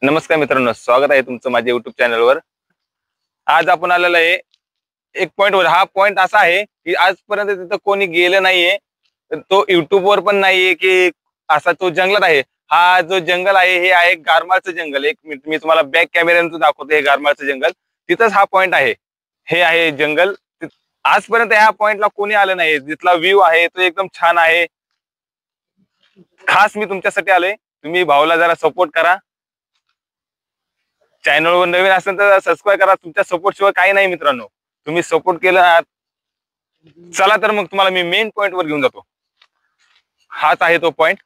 नमस्कार मित्रांनो, स्वागत आहे तुमचं माझ्या युट्यूब चॅनलवर। आज आपण आलेलो आहे एक पॉइंटवर। हा पॉइंट असा आहे की आजपर्यंत तिथं कोणी गेलं नाहीये, तो युट्यूबवर पण नाहीये की असा तो जंगलात आहे। हा जो जंगल आहे हे आहे गारमाळचं जंगल। एक मिनिट मी तुम्हाला बॅक कॅमेऱ्यातून दाखवतो। हे गारमाळचं जंगल, तिथंच हा पॉइंट आहे। हे आहे जंगल। आजपर्यंत ह्या पॉइंटला कोणी आलं नाही। जिथला व्ह्यू आहे तो एकदम छान आहे। खास मी तुमच्यासाठी आलोय। तुम्ही भाऊला जरा सपोर्ट करा। चॅनलवर नवीन असेल तर सबस्क्राइब करा। तुमच्या सपोर्ट शिवाय काही नाही मित्रांनो। तुम्ही सपोर्ट केला। चला तर मग तुम्हाला मी मेन पॉइंट वर घेऊन जातो। हाच आहे तो पॉइंट।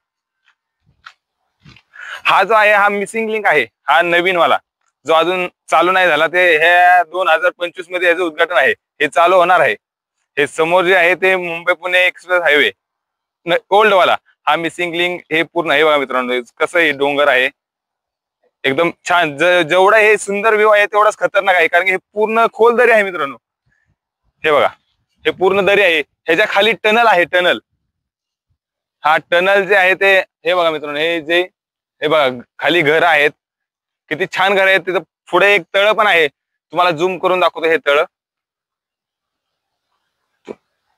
हा जो आहे हा मिसिंग लिंक आहे। हा नवीन वाला जो अजून चालू नाही झाला, ते हे 2025 मध्ये याचं उद्घाटन आहे। हे चालू होणार आहे। हे समोर जे आहे ते Mumbai Pune express highway old वाला हा मिसिंग लिंक हे पूर्ण आहे। बघा मित्रांनो कसं हे डोंगर आहे, एकदम छान। जेवढा हे सुंदर व्ह्यू आहे तेवढाच खतरनाक आहे, कारण की हे पूर्ण खोल दरी आहे मित्रांनो। हे बघा, हे पूर्ण दरी आहे। ह्याच्या खाली टनल आहे, टनल। हा टनल जे आहे ते हे बघा मित्रांनो, हे बघा खाली घर आहेत। किती छान घर आहेत। तिथं पुढे एक तळ पण आहे। तुम्हाला झूम करून दाखवतो हे तळ।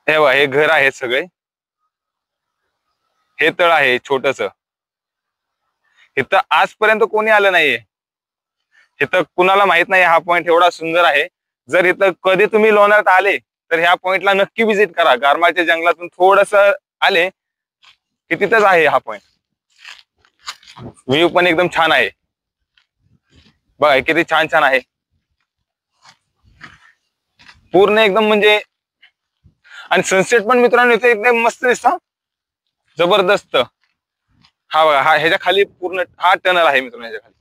हे बघा, हे घर आहेत सगळे। हे तळ आहे छोटस। इथं आजपर्यंत कोणी आलं नाहीये। इथं कुणाला माहित नाही हा पॉइंट एवढा सुंदर आहे। जर इथं कधी तुम्ही लोणावळ्यात आले तर ह्या पॉइंटला नक्की व्हिजिट करा। गारमाळच्या जंगलातून थोडस आले की तिथंच आहे हा पॉइंट। व्ह्यू पण एकदम छान आहे। बघा किती छान छान आहे पूर्ण एकदम म्हणजे। आणि सनसेट पण मित्रांनो इथे एकदम मस्त दिसतं, जबरदस्त। हा बघा, हा ह्याच्या खाली पूर्ण हा टनल आहे मित्रांनो। ह्याच्या खाली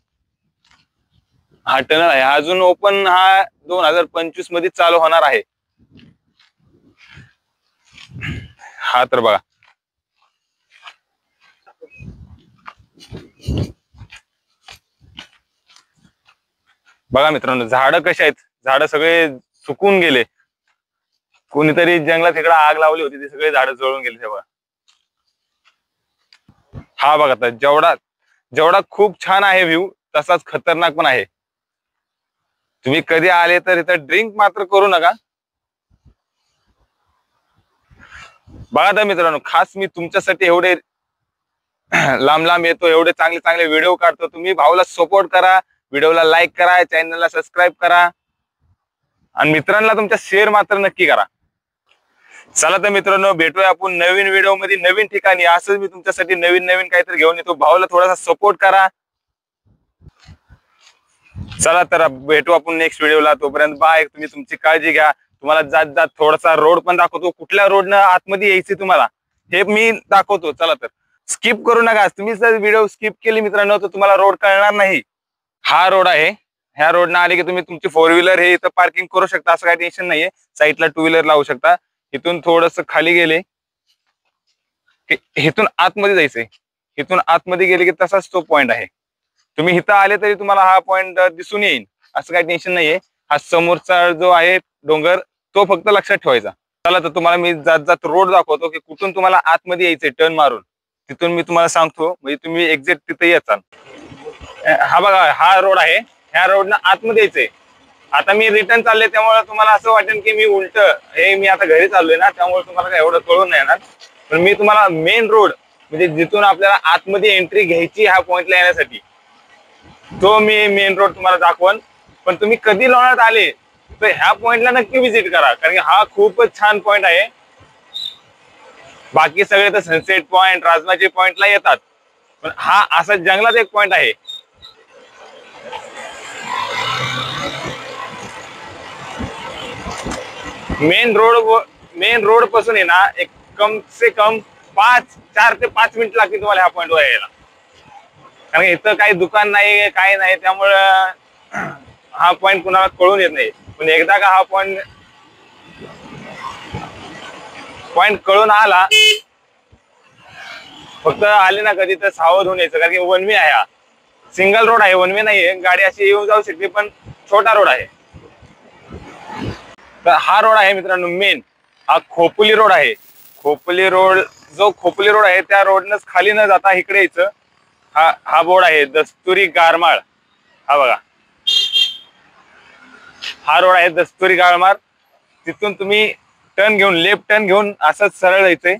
हा टनल आहे। अजून ओपन हा 2025 मध्ये चालू होणार आहे। हा तर बघा, बघा मित्रांनो झाडं कशी आहेत। झाडं सगळे सुकून गेले। कोणीतरी जंगलात इकडे आग लावली होती, ते सगळे झाडं जळून गेले। ते बघा, हा बघा आता जेवढा जेवढा खूप छान आहे व्ह्यू, तसाच खतरनाक पण आहे। तुम्ही कधी आले तर इथं ड्रिंक मात्र करू नका। बघा तर मित्रांनो, खास मी तुमच्यासाठी एवढे लांब लांब येतो, एवढे चांगले चांगले व्हिडिओ काढतो। तुम्ही भाऊला सपोर्ट करा, व्हिडिओला लाईक करा, चॅनलला सबस्क्राईब करा आणि मित्रांना तुमच्या शेअर मात्र नक्की करा। चला तर मित्रांनो, भेटूया आपण नवीन व्हिडिओ मध्ये नवीन ठिकाणी। असंच मी तुमच्यासाठी नवीन नवीन काहीतरी घेऊन येतो। भाऊला थोडासा सपोर्ट करा। चला तर भेटू आपण नेक्स्ट व्हिडिओला। तोपर्यंत बाय। तुम्ही तुमची काळजी घ्या। तुम्हाला जात जात थोडासा रोड पण दाखवतो। कुठल्या रोडनं आतमध्ये यायचे तुम्हाला हे मी दाखवतो। चला तर स्किप करू नका। तुम्ही जर व्हिडिओ स्किप केली मित्रांनो तर तुम्हाला रोड कळणार नाही। हा रोड आहे। ह्या रोडनं आले की तुम्ही तुमची 4 व्हीलर हे इथं पार्किंग करू शकता। असं काही टेन्शन नाहीये। साईडला 2 व्हीलर लावू शकता। इथून थोडस खाली गेले की इथून आतमध्ये जायचंय। इथून आतमध्ये गेले की तसाच तो पॉइंट आहे। तुम्ही इथं आले तरी तुम्हाला हा पॉइंट दिसून येईल। असं काही टेन्शन नाहीये। हा समोरचा जो आहे डोंगर, तो फक्त लक्षात ठेवायचा। चला तर तुम्हाला मी जात जात रोड दाखवतो की कुठून तुम्हाला आतमध्ये यायचंय टर्न मारून। तिथून मी तुम्हाला सांगतो, म्हणजे तुम्ही एक्झॅक्ट तिथे येताल। हा बघा, हा रोड आहे। ह्या रोडनं आतमध्ये यायचंय। आता मी रिटर्न चालले, त्यामुळे तुम्हाला असं वाटेल की मी उलट हे मी आता घरी चाललोय ना, त्यामुळे तुम्हाला काय एवढं कळून नाही येणार। पण मी तुम्हाला मेन रोड, म्हणजे जिथून आपल्याला आतमध्ये एंट्री घ्यायची ह्या पॉइंटला येण्यासाठी, तो मी मेन रोड तुम्हाला दाखवून। पण तुम्ही कधी लोणावळ्यात आले तर ह्या पॉइंटला नक्की व्हिजिट करा, कारण की हा खूपच छान पॉइंट आहे। बाकी सगळे तर सनसेट पॉइंट, राजमाची पॉइंटला येतात, पण हा असा जंगलात एक पॉइंट आहे। मेन रोड पासून आहे ना, एक कम से कम 4 ते 5 मिनिट लागतील तुम्हाला ह्या पॉइंटवर यायला। कारण इथं काही दुकान नाही, काही नाही, त्यामुळं हा पॉइंट कुणाला कळून येत नाही। पण एकदा का हा पॉइंट कळून आला, फक्त आले ना कधी तर सावध होऊन यायचं, कारण की वन वे आहे। हा सिंगल रोड आहे, वन वे नाहीये। गाडी अशी येऊन जाऊ शकते, पण छोटा रोड आहे। तर हा रोड आहे मित्रांनो मेन। हा खोपोली रोड आहे। खोपोली रोड, जो खोपोली रोड आहे त्या रोडनच खाली न जाता इकडे यायचं। हा बोर्ड आहे दस्तुरी गारमाळ। हा बघा, हा रोड आहे दस्तुरी गाळमार. तिथून तुम्ही टर्न घेऊन, लेफ्ट टर्न घेऊन असंच सरळ जायचंय.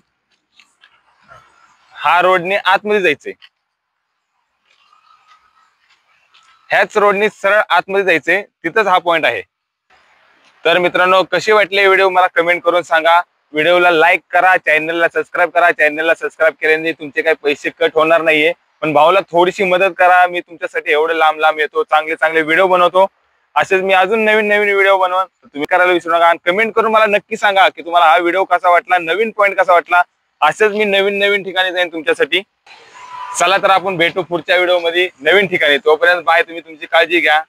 हा रोडने आतमध्ये जायचंय, ह्याच रोडने सरळ आतमध्ये जायचंय, तिथंच हा पॉइंट आहे. तर मित्रांनो, कशी वाटली व्हिडिओ मला कमेंट करून सांगा. व्हिडिओला लाईक करा, चॅनलला सबस्क्राईब करा. चॅनलला सबस्क्राईब केल्याने तुमचे काही पैसे कट होणार नाहीये, पण भाऊला थोडीशी मदत करा. मी तुमच्यासाठी एवढे लांब लांब येतो, चांगले चांगले व्हिडिओ बनवतो. असेच मी अजून नवीन नवीन व्हिडिओ बनवून तुम्ही करायला विसरू नका. आणि कमेंट करून मला नक्की सांगा की तुम्हाला हा व्हिडिओ कसा वाटला, नवीन पॉईंट कसा वाटला. असेच मी नवीन नवीन ठिकाणी जाईन तुमच्यासाठी. चला तर आपण भेटू पुढच्या व्हिडिओ मध्ये नवीन ठिकाणी. तोपर्यंत बाय. तुम्ही तुमची काळजी घ्या.